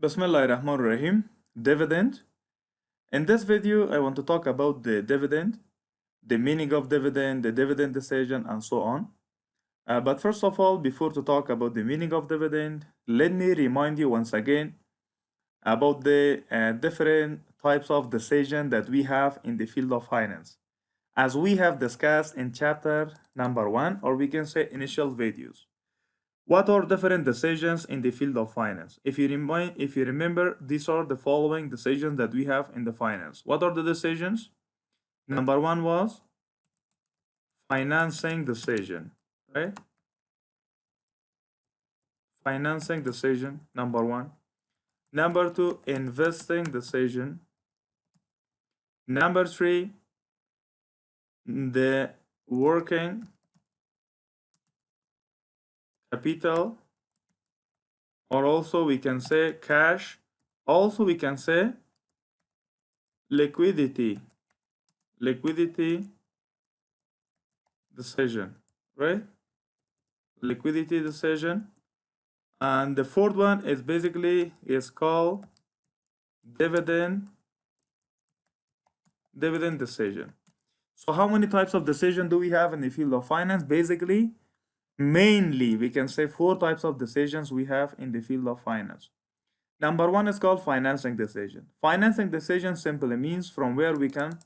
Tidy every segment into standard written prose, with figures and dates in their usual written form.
Bismillahirrahmanirrahim. Dividend. In this video, I want to talk about the dividend, the meaning of dividend, the dividend decision, and so on. But first of all, before to talk about the meaning of dividend, let me remind you once again about the different types of decision that we have in the field of finance. As we have discussed in chapter number 1, or we can say initial videos. What are different decisions in the field of finance? If you remember, these are the following decisions that we have in the finance. What are the decisions? Number 1 was financing decision, right? Financing decision, number 1. Number 2, investing decision. Number 3, the working capital, or also we can say cash. Also we can say liquidity decision, right? Liquidity decision. And the fourth one is called dividend decision. So how many types of decision do we have in the field of finance? Basically, mainly we can say 4 types of decisions we have in the field of finance. Number 1 is called financing decision. Financing decision simply means from where we can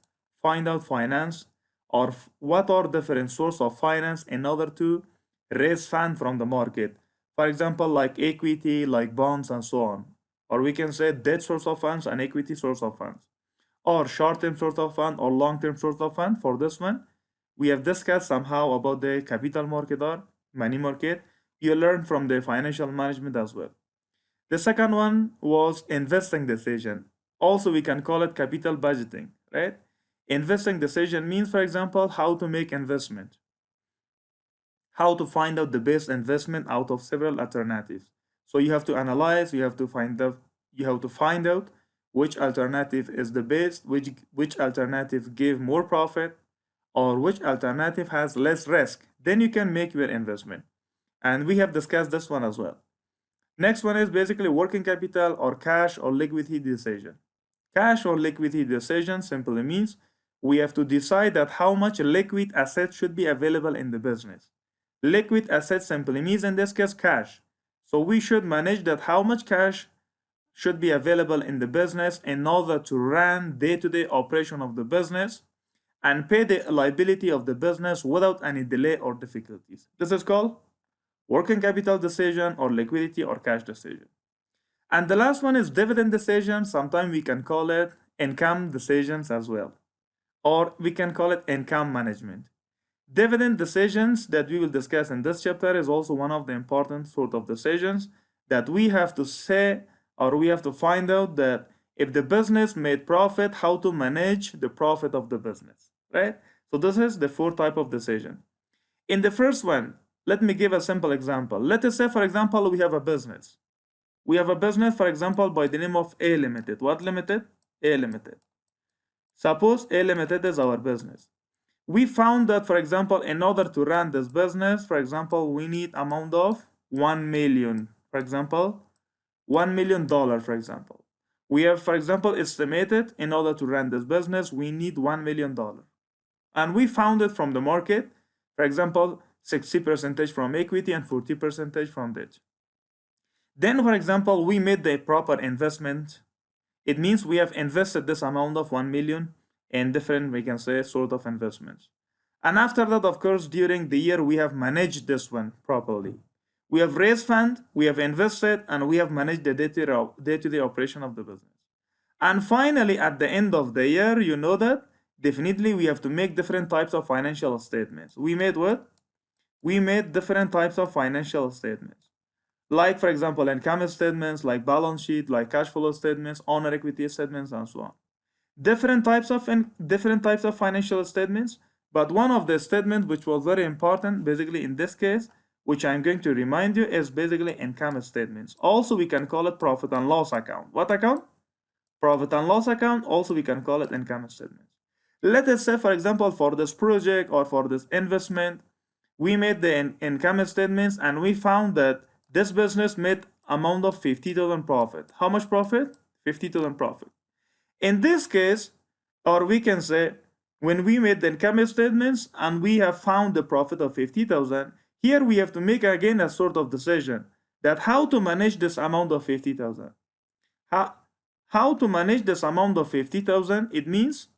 find out finance, or what are different sources of finance in order to raise funds from the market. For example, like equity, like bonds, and so on. Or we can say debt source of funds and equity source of funds. Or short-term source of fund or long-term source of fund. For this one, we have discussed somehow about the capital market or money market. You learn from the financial management as well. The second one was investing decision. Also, we can call it capital budgeting, right? Investing decision means, for example, how to make investment, how to find out the best investment out of several alternatives. So you have to analyze, you have to find out which alternative is the best, which alternative give more profit, or which alternative has less risk. Then you can make your investment. And we have discussed this one as well. Next one is basically working capital or cash or liquidity decision. Cash or liquidity decision simply means we have to decide that how much liquid assets should be available in the business. Liquid assets simply means in this case cash. So we should manage that how much cash should be available in the business in order to run day-to-day operation of the business and pay the liability of the business without any delay or difficulties. This is called working capital decision or liquidity or cash decision. And the last one is dividend decision. Sometimes we can call it income decisions as well, or we can call it income management. Dividend decisions that we will discuss in this chapter is also one of the important sort of decisions that we have to say, or we have to find out that if the business made profit, how to manage the profit of the business, right? So this is the 4 type of decision. In the first one, let me give a simple example. Let us say, for example, we have a business. We have a business, for example, by the name of A Limited. What Limited? A Limited. Suppose A Limited is our business. We found that, for example, in order to run this business, for example, we need amount of 1 million, for example, $1 million, for example. We have, for example, estimated in order to run this business, we need $1 million. And we found it from the market, for example, 60% from equity and 40% from debt. Then, for example, we made the proper investment. It means we have invested this amount of 1 million in different, we can say, sort of investments. And after that, of course, during the year, we have managed this one properly. We have raised fund, we have invested, and we have managed the day-to-day operation of the business. And finally, at the end of the year, you know that definitely we have to make different types of financial statements. We made what? We made different types of financial statements. Like, for example, income statements, like balance sheet, like cash flow statements, owner equity statements, and so on. Different types of financial statements, but one of the statements which was very important, basically in this case, which I'm going to remind you, is basically income statements. Also, we can call it profit and loss account. What account? Profit and loss account. Also, we can call it income statements. Let us say, for example, for this project or for this investment, we made the income statements and we found that this business made amount of 50,000 profit. How much profit? 50,000 profit. In this case, or we can say, when we made the income statements and we have found the profit of 50,000, here we have to make again a sort of decision that how to manage this amount of 50,000. How to manage this amount of 50,000? It means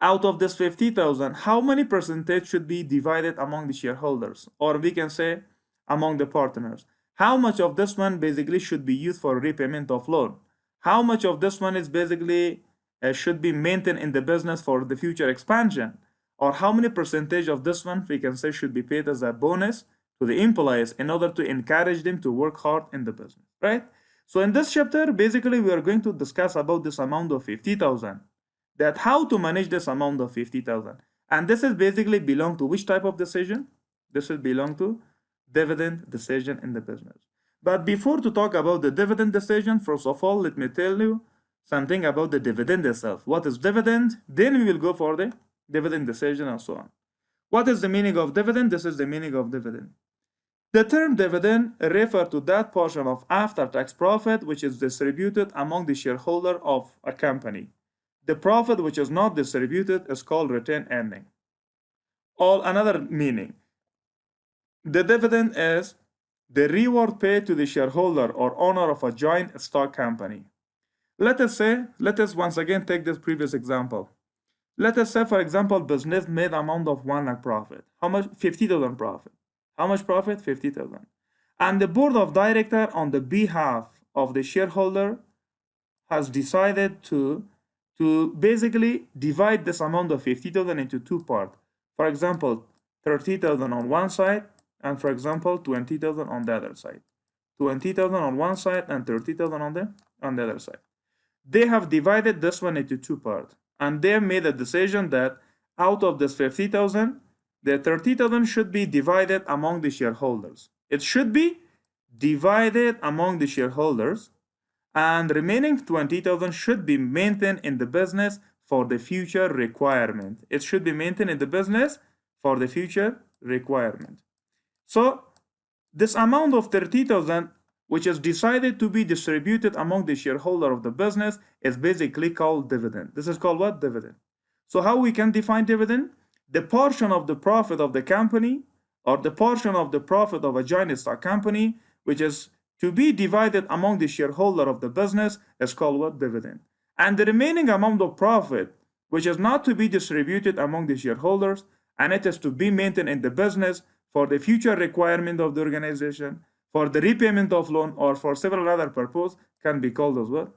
out of this 50,000, how many percentage should be divided among the shareholders, or we can say among the partners? How much of this one basically should be used for repayment of loan? How much of this one is basically should be maintained in the business for the future expansion? Or how many percentage of this one we can say should be paid as a bonus to the employees in order to encourage them to work hard in the business, right? So in this chapter, basically we are going to discuss about this amount of 50,000, that how to manage this amount of 50,000. And this is basically belong to which type of decision? This will belong to dividend decision in the business. But before to talk about the dividend decision, first of all, let me tell you something about the dividend itself. What is dividend? Then we will go for the dividend decision and so on. What is the meaning of dividend? This is the meaning of dividend. The term dividend refers to that portion of after-tax profit which is distributed among the shareholder of a company. The profit which is not distributed is called retained earning. Or another meaning, the dividend is the reward paid to the shareholder or owner of a joint stock company. Let us once again take this previous example. Let us say, for example, business made amount of 1 lakh profit. How much? 50,000 profit. How much profit? 50,000. And the board of directors on the behalf of the shareholder has decided to basically divide this amount of 50,000 into two parts. For example, 30,000 on one side and for example 20,000 on the other side. 20,000 on one side and 30,000 on the other side. They have divided this one into two parts and they made a decision that out of this 50,000, the 30,000 should be divided among the shareholders. It should be divided among the shareholders, and remaining 20,000 should be maintained in the business for the future requirement. It should be maintained in the business for the future requirement. So this amount of 30,000, which is decided to be distributed among the shareholder of the business, is basically called dividend. This is called what? Dividend. So how we can define dividend? The portion of the profit of the company or the portion of the profit of a joint stock company which is to be divided among the shareholder of the business is called what? Dividend. And the remaining amount of profit which is not to be distributed among the shareholders and it is to be maintained in the business for the future requirement of the organization, for the repayment of loan, or for several other purposes, can be called as what?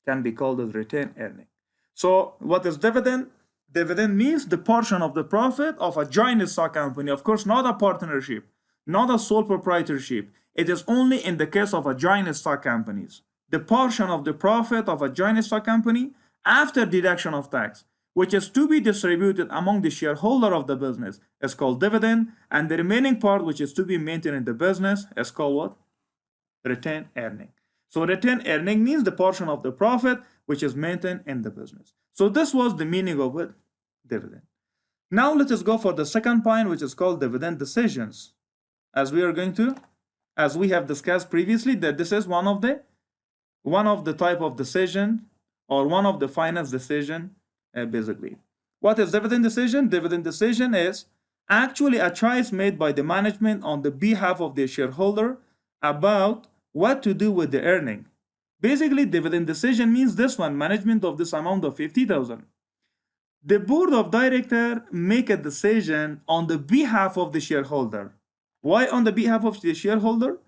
Can be called as retained earning. So what is dividend? Dividend means the portion of the profit of a joint stock company. Of course, not a partnership, not a sole proprietorship. It is only in the case of a joint stock companies. The portion of the profit of a joint stock company after deduction of tax, which is to be distributed among the shareholder of the business, is called dividend, and the remaining part which is to be maintained in the business is called what? Retained earning. So retained earning means the portion of the profit which is maintained in the business. So this was the meaning of it, dividend. Now let us go for the second point, which is called dividend decisions. As we have discussed previously, that this is one of the type of decision or one of the finance decision. Basically, what is dividend decision? Dividend decision is actually a choice made by the management on the behalf of the shareholder about what to do with the earning. Basically, dividend decision means this one, management of this amount of 50,000. The board of directors make a decision on the behalf of the shareholder. Why on the behalf of the shareholder?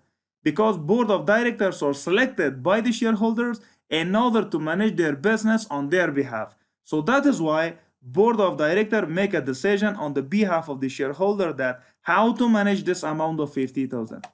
Because board of directors are selected by the shareholders in order to manage their business on their behalf. So that is why board of directors make a decision on the behalf of the shareholder that how to manage this amount of 50,000.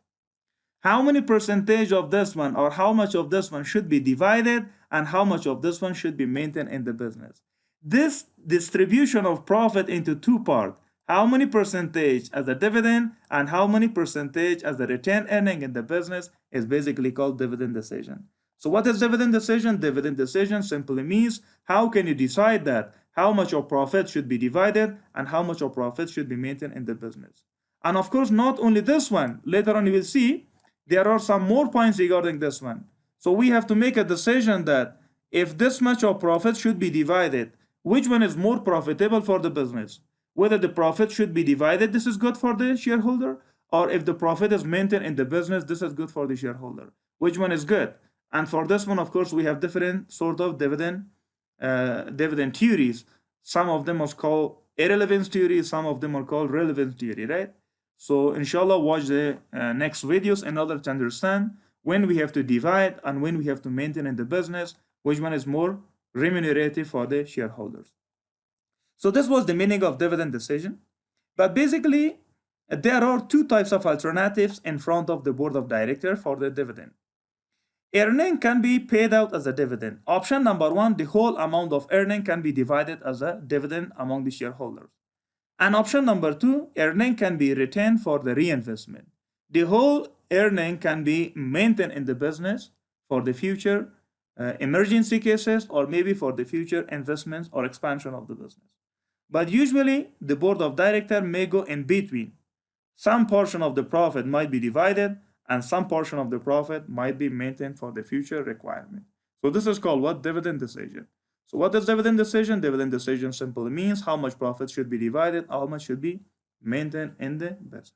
How many percentage of this one or how much of this one should be divided and how much of this one should be maintained in the business. This distribution of profit into two parts, how many percentage as a dividend and how many percentage as the retained earning in the business, is basically called dividend decision. So what is dividend decision? Dividend decision simply means how can you decide that how much of profit should be divided and how much of profit should be maintained in the business. And of course, not only this one, later on you will see there are some more points regarding this one. So we have to make a decision that if this much of profit should be divided, which one is more profitable for the business? Whether the profit should be divided, this is good for the shareholder, or if the profit is maintained in the business, this is good for the shareholder. Which one is good? And for this one, of course, we have different sort of dividend theories. Some of them are called irrelevance theory, some of them are called relevance theory, right? So inshallah, watch the next videos in order to understand when we have to divide and when we have to maintain in the business, which one is more remunerative for the shareholders. So this was the meaning of dividend decision. But basically, there are two types of alternatives in front of the board of directors for the dividend. Earning can be paid out as a dividend. Option number one, the whole amount of earning can be divided as a dividend among the shareholders. And option number two, earning can be retained for the reinvestment. The whole earning can be maintained in the business for the future emergency cases, or maybe for the future investments or expansion of the business. But usually, the board of directors may go in between. Some portion of the profit might be divided, and some portion of the profit might be maintained for the future requirement. So this is called what? Dividend decision. So what is dividend decision? Dividend decision simply means how much profit should be divided, how much should be maintained in the business.